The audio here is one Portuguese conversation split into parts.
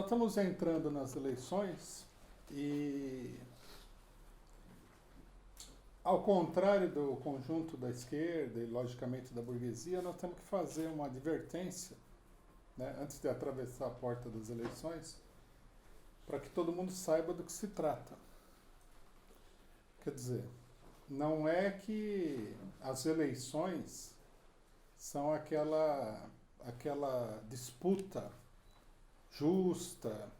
estamos entrando nas eleições e, ao contrário do conjunto da esquerda e, logicamente, da burguesia, nós temos que fazer uma advertência, né, antes de atravessar a porta das eleições, para que todo mundo saiba do que se trata. Quer dizer, não é que as eleições são aquela disputa justa,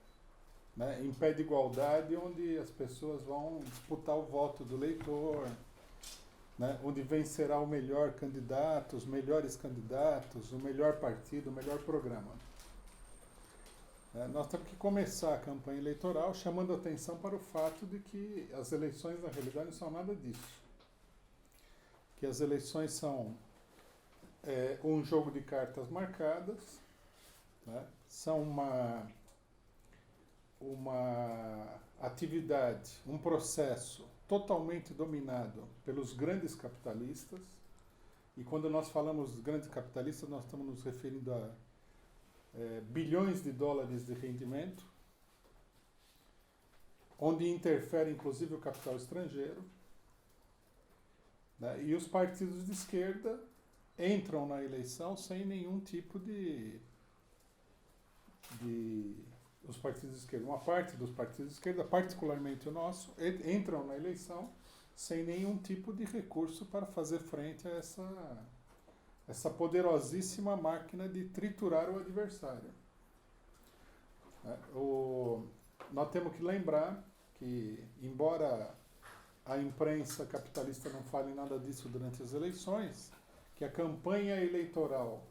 né, em pé de igualdade, onde as pessoas vão disputar o voto do eleitor, né, onde vencerá o melhor candidato, os melhores candidatos, o melhor partido, o melhor programa. Nós temos que começar a campanha eleitoral chamando atenção para o fato de que as eleições, na realidade, não são nada disso. Que as eleições são um jogo de cartas marcadas, né? São uma atividade, um processo totalmente dominado pelos grandes capitalistas. E quando nós falamos grandes capitalistas, nós estamos nos referindo a bilhões de dólares de rendimento, onde interfere inclusive o capital estrangeiro, né? E os partidos de esquerda entram na eleição sem nenhum tipo de os partidos de esquerda, uma parte dos partidos de esquerda, particularmente o nosso, entram na eleição sem nenhum tipo de recurso para fazer frente a essa poderosíssima máquina de triturar o adversário. Nós temos que lembrar que, embora a imprensa capitalista não fale nada disso durante as eleições, que a campanha eleitoral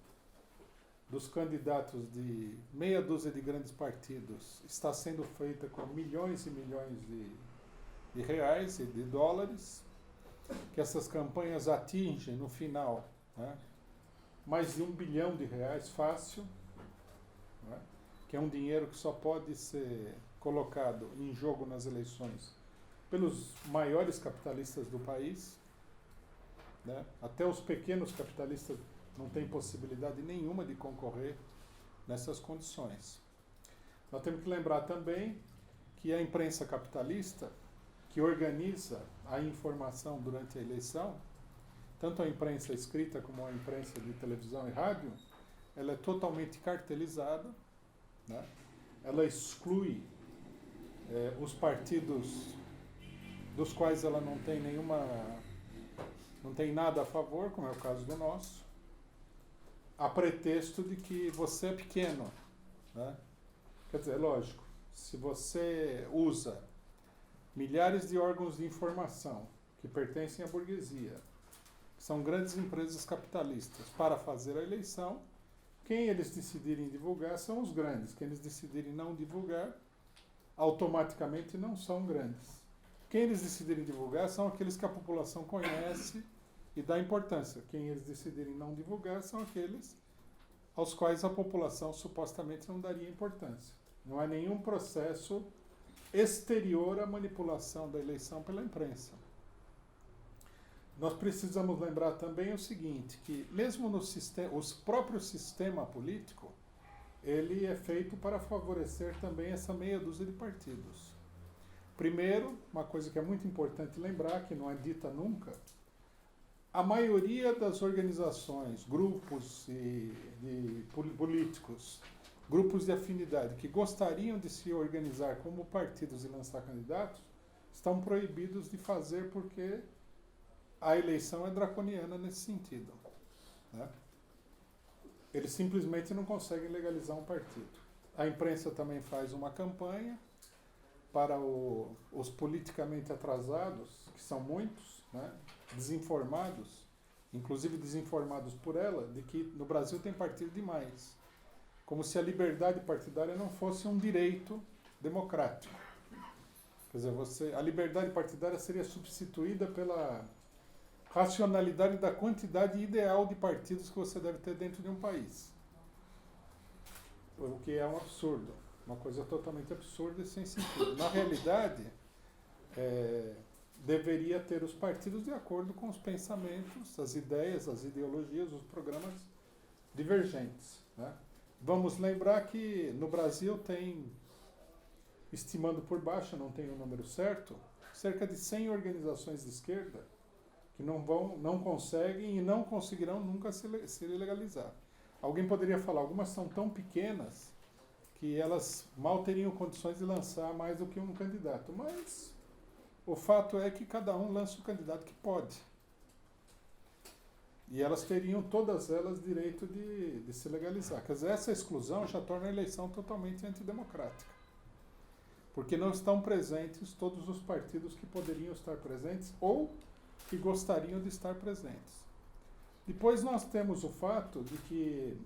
dos candidatos de meia dúzia de grandes partidos está sendo feita com milhões e milhões de reais e de dólares, que essas campanhas atingem, no final, né, mais de R$1 bilhão fácil, né, que é um dinheiro que só pode ser colocado em jogo nas eleições pelos maiores capitalistas do país, né? Até os pequenos capitalistas não têm possibilidade nenhuma de concorrer nessas condições. Nós temos que lembrar também que a imprensa capitalista, que organiza a informação durante a eleição, tanto a imprensa escrita como a imprensa de televisão e rádio, ela é totalmente cartelizada, né? Ela exclui os partidos dos quais ela não tem nada a favor, como é o caso do nosso, a pretexto de que você é pequeno, né? Quer dizer, lógico, se você usa milhares de órgãos de informação que pertencem à burguesia, que são grandes empresas capitalistas, para fazer a eleição, quem eles decidirem divulgar são os grandes. Quem eles decidirem não divulgar, automaticamente não são grandes. Quem eles decidirem divulgar são aqueles que a população conhece e dá importância. Quem eles decidirem não divulgar são aqueles aos quais a população supostamente não daria importância. Não há nenhum processo exterior à manipulação da eleição pela imprensa. Nós precisamos lembrar também o seguinte, que mesmo no próprio sistema político, ele é feito para favorecer também essa meia dúzia de partidos. Primeiro, uma coisa que é muito importante lembrar, que não é dita nunca, a maioria das organizações, grupos de políticos, grupos de afinidade que gostariam de se organizar como partidos e lançar candidatos, estão proibidos de fazer porque a eleição é draconiana nesse sentido, né? Eles simplesmente não conseguem legalizar um partido. A imprensa também faz uma campanha para os politicamente atrasados, que são muitos, né, desinformados, inclusive desinformados por ela, de que no Brasil tem partido demais. Como se a liberdade partidária não fosse um direito democrático. Quer dizer, a liberdade partidária seria substituída pela racionalidade da quantidade ideal de partidos que você deve ter dentro de um país. O que é um absurdo. Uma coisa totalmente absurda e sem sentido. Na realidade, deveria ter os partidos de acordo com os pensamentos, as ideias, as ideologias, os programas divergentes, né? Vamos lembrar que no Brasil tem estimando por baixo, não tenho o número certo, cerca de 100 organizações de esquerda que não conseguem e não conseguirão nunca se legalizar. Alguém poderia falar, algumas são tão pequenas que elas mal teriam condições de lançar mais do que um candidato, mas o fato é que cada um lança o candidato que pode. E elas teriam, todas elas, direito de se legalizar. Quer dizer, essa exclusão já torna a eleição totalmente antidemocrática. Porque não estão presentes todos os partidos que poderiam estar presentes ou que gostariam de estar presentes. Depois nós temos o fato de que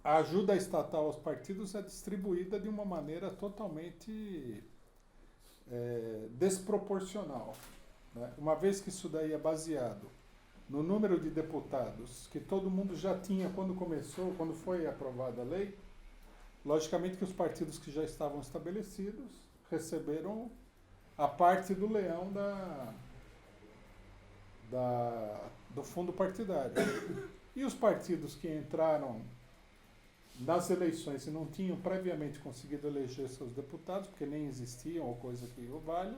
a ajuda estatal aos partidos é distribuída de uma maneira totalmente desproporcional, né? Uma vez que isso daí é baseado no número de deputados que todo mundo já tinha quando foi aprovada a lei, logicamente que os partidos que já estavam estabelecidos receberam a parte do leão do fundo partidário. E os partidos que entraram nas eleições e não tinham previamente conseguido eleger seus deputados, porque nem existiam ou coisa que o valha,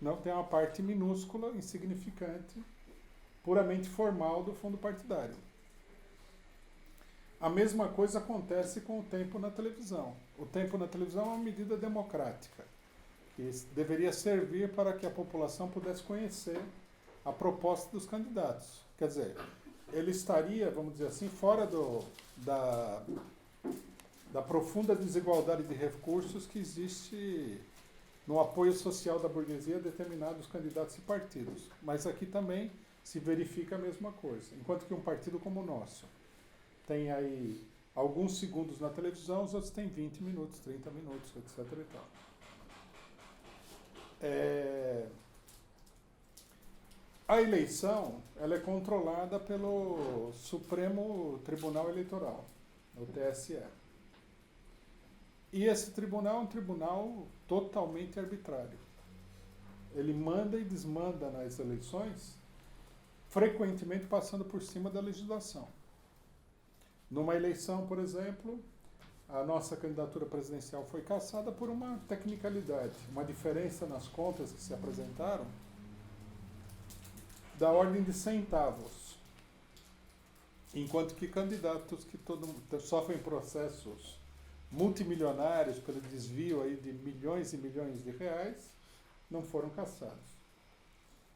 não tem uma parte minúscula, insignificante, puramente formal do fundo partidário. A mesma coisa acontece com o tempo na televisão. O tempo na televisão é uma medida democrática, que deveria servir para que a população pudesse conhecer a proposta dos candidatos. Quer dizer, ele estaria, vamos dizer assim, fora da profunda desigualdade de recursos que existe no apoio social da burguesia a determinados candidatos e partidos. Mas aqui também se verifica a mesma coisa. Enquanto que um partido como o nosso tem aí alguns segundos na televisão, os outros têm 20 minutos, 30 minutos, etc. e tal. A eleição ela é controlada pelo Supremo Tribunal Eleitoral, o TSE. E esse tribunal é um tribunal totalmente arbitrário. Ele manda e desmanda nas eleições, frequentemente passando por cima da legislação. Numa eleição, por exemplo, a nossa candidatura presidencial foi cassada por uma tecnicalidade, uma diferença nas contas que se apresentaram da ordem de centavos, enquanto que candidatos que sofrem processos multimilionários pelo desvio aí de milhões e milhões de reais não foram cassados.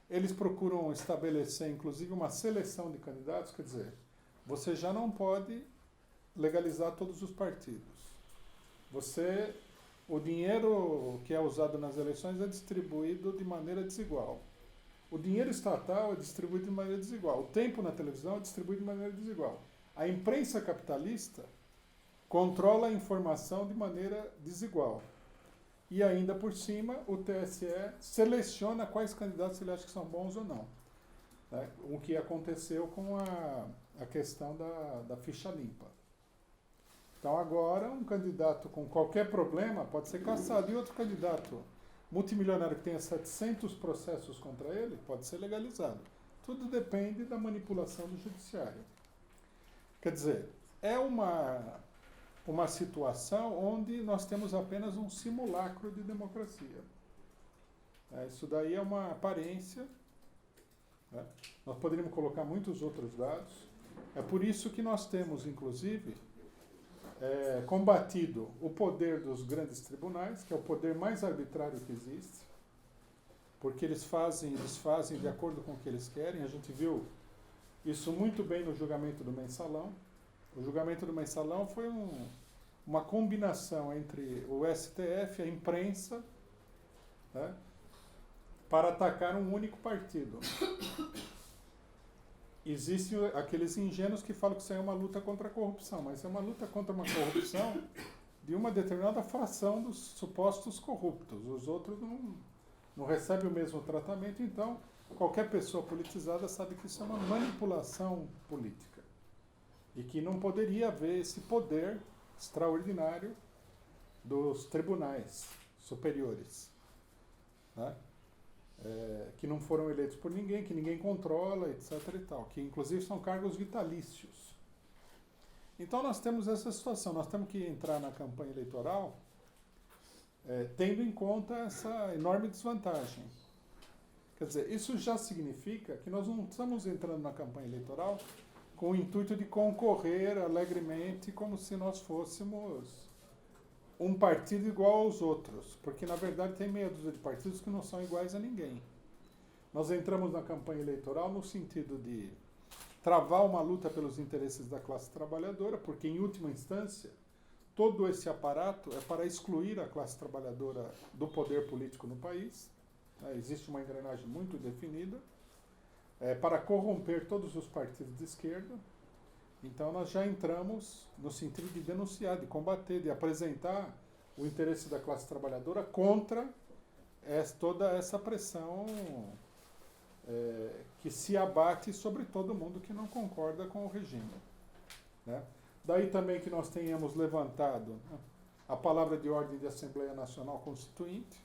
Eles procuram estabelecer, inclusive, uma seleção de candidatos, quer dizer, você já não pode legalizar todos os partidos. O dinheiro que é usado nas eleições é distribuído de maneira desigual. O dinheiro estatal é distribuído de maneira desigual. O tempo na televisão é distribuído de maneira desigual. A imprensa capitalista controla a informação de maneira desigual. E ainda por cima, o TSE seleciona quais candidatos ele acha que são bons ou não. Né? O que aconteceu com a questão da ficha limpa. Então agora, um candidato com qualquer problema pode ser cassado. E outro candidato multimilionário que tenha 700 processos contra ele pode ser legalizado. Tudo depende da manipulação do judiciário. Quer dizer, é uma situação onde nós temos apenas um simulacro de democracia. Isso daí é uma aparência. Né? Nós poderíamos colocar muitos outros dados. É por isso que nós temos, inclusive, combatido o poder dos grandes tribunais, que é o poder mais arbitrário que existe, porque eles fazem e desfazem de acordo com o que eles querem. A gente viu isso muito bem no julgamento do Mensalão. O julgamento do Mensalão foi uma combinação entre o STF e a imprensa, né, para atacar um único partido. Existem aqueles ingênuos que falam que isso é uma luta contra a corrupção, mas é uma luta contra uma corrupção de uma determinada fração dos supostos corruptos. Os outros não recebem o mesmo tratamento, então qualquer pessoa politizada sabe que isso é uma manipulação política e que não poderia haver esse poder extraordinário dos tribunais superiores, né? Que não foram eleitos por ninguém, que ninguém controla, etc. e tal, que inclusive são cargos vitalícios. Então nós temos essa situação, nós temos que entrar na campanha eleitoral tendo em conta essa enorme desvantagem. Quer dizer, isso já significa que nós não estamos entrando na campanha eleitoral com o intuito de concorrer alegremente como se nós fôssemos um partido igual aos outros, porque na verdade tem meia dúzia de partidos que não são iguais a ninguém. Nós entramos na campanha eleitoral no sentido de travar uma luta pelos interesses da classe trabalhadora, porque em última instância todo esse aparato é para excluir a classe trabalhadora do poder político no país. Existe uma engrenagem muito definida, para corromper todos os partidos de esquerda. Então nós já entramos no sentido de denunciar, de combater, de apresentar o interesse da classe trabalhadora contra toda essa pressão que se abate sobre todo mundo que não concorda com o regime. Né? Daí também que nós tenhamos levantado, né, a palavra de ordem de Assembleia Nacional Constituinte,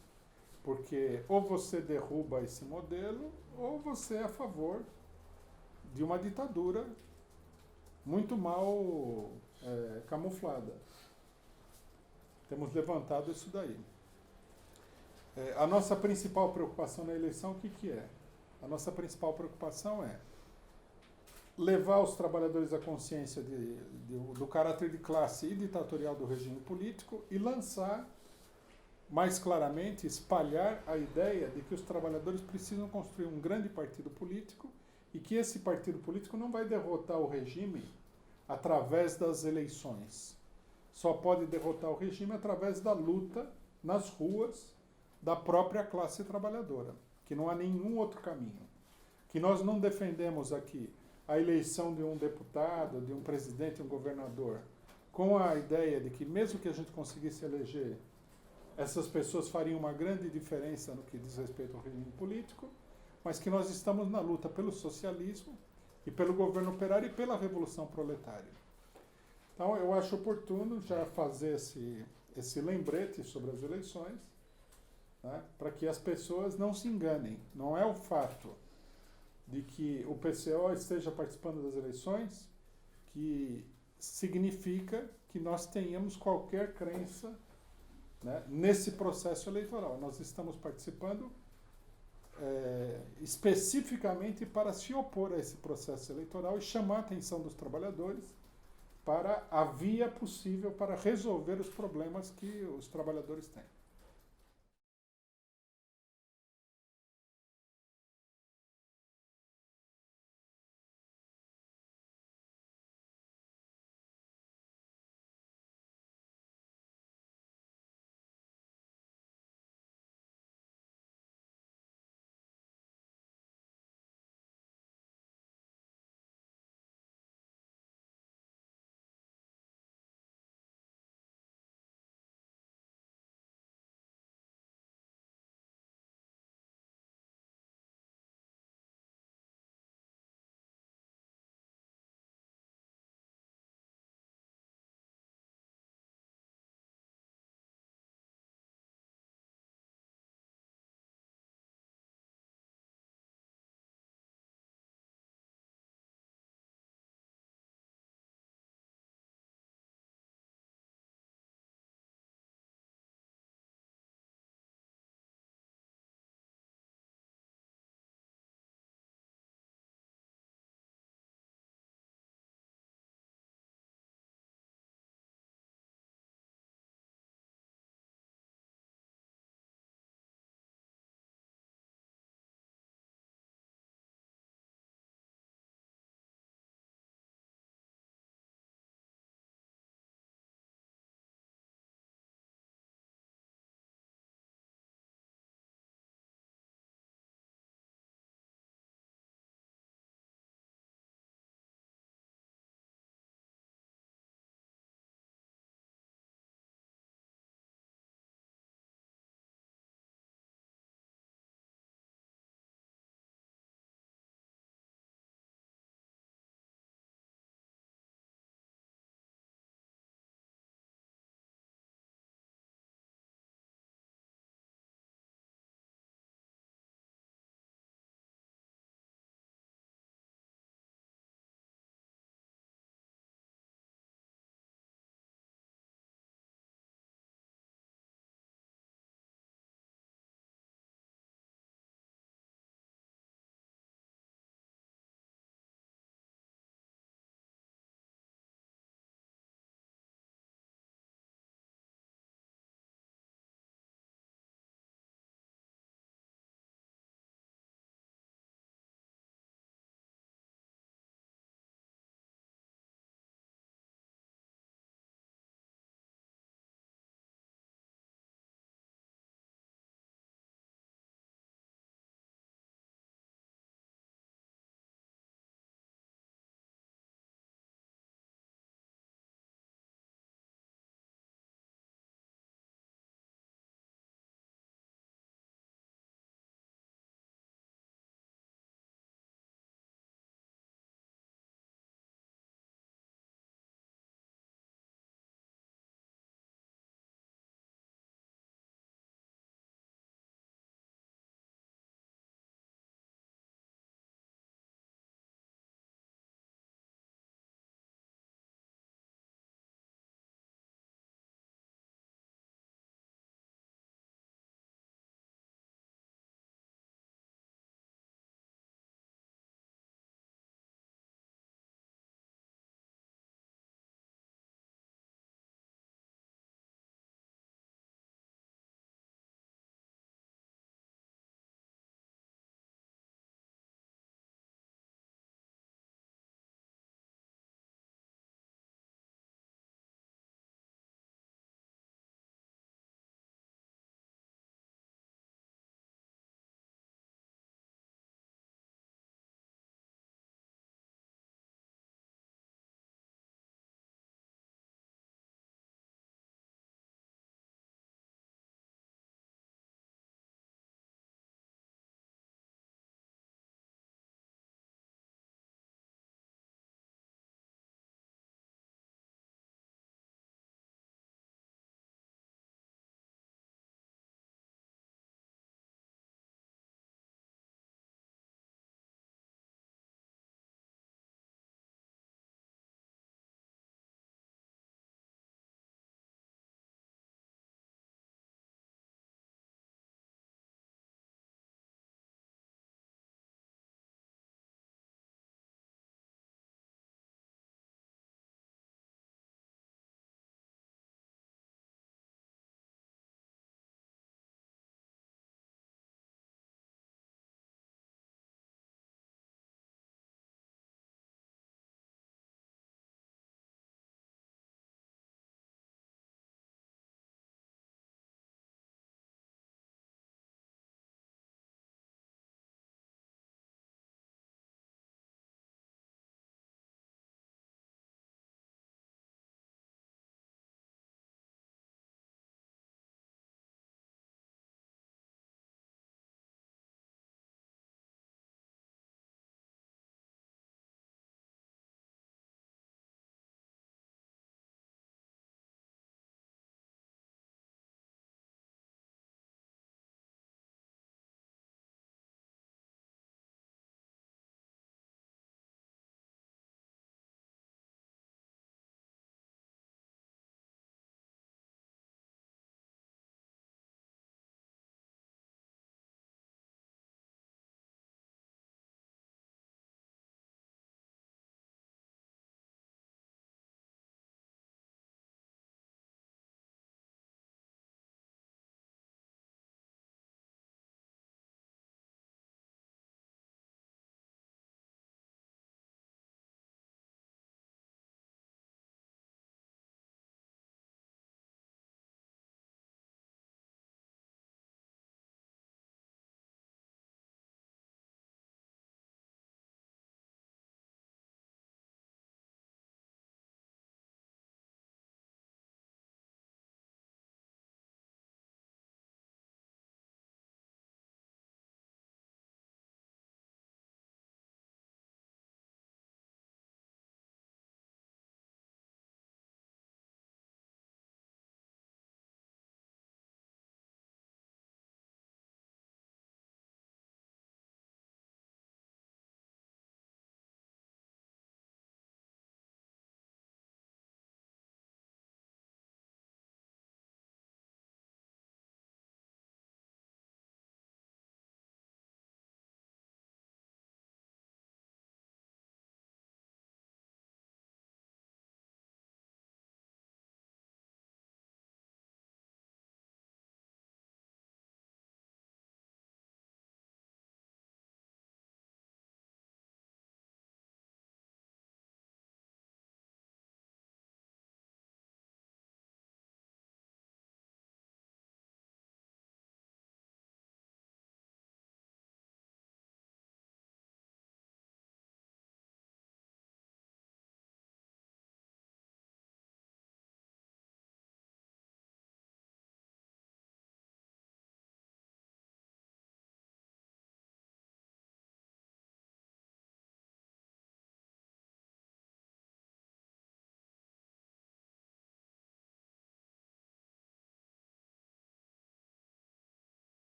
porque ou você derruba esse modelo, ou você é a favor de uma ditadura muito mal camuflada. Temos levantado isso daí. A nossa principal preocupação na eleição, o que é? A nossa principal preocupação é levar os trabalhadores à consciência do caráter de classe e ditatorial do regime político e lançar mais claramente, espalhar a ideia de que os trabalhadores precisam construir um grande partido político e que esse partido político não vai derrotar o regime através das eleições. Só pode derrotar o regime através da luta nas ruas da própria classe trabalhadora, que não há nenhum outro caminho. Que nós não defendemos aqui a eleição de um deputado, de um presidente, um governador, com a ideia de que mesmo que a gente conseguisse eleger, essas pessoas fariam uma grande diferença no que diz respeito ao regime político, mas que nós estamos na luta pelo socialismo e pelo governo operário e pela revolução proletária. Então, eu acho oportuno já fazer esse lembrete sobre as eleições, né, para que as pessoas não se enganem. Não é o fato de que o PCO esteja participando das eleições que significa que nós tenhamos qualquer crença, né, nesse processo eleitoral. Nós estamos participando especificamente para se opor a esse processo eleitoral e chamar a atenção dos trabalhadores para a via possível para resolver os problemas que os trabalhadores têm.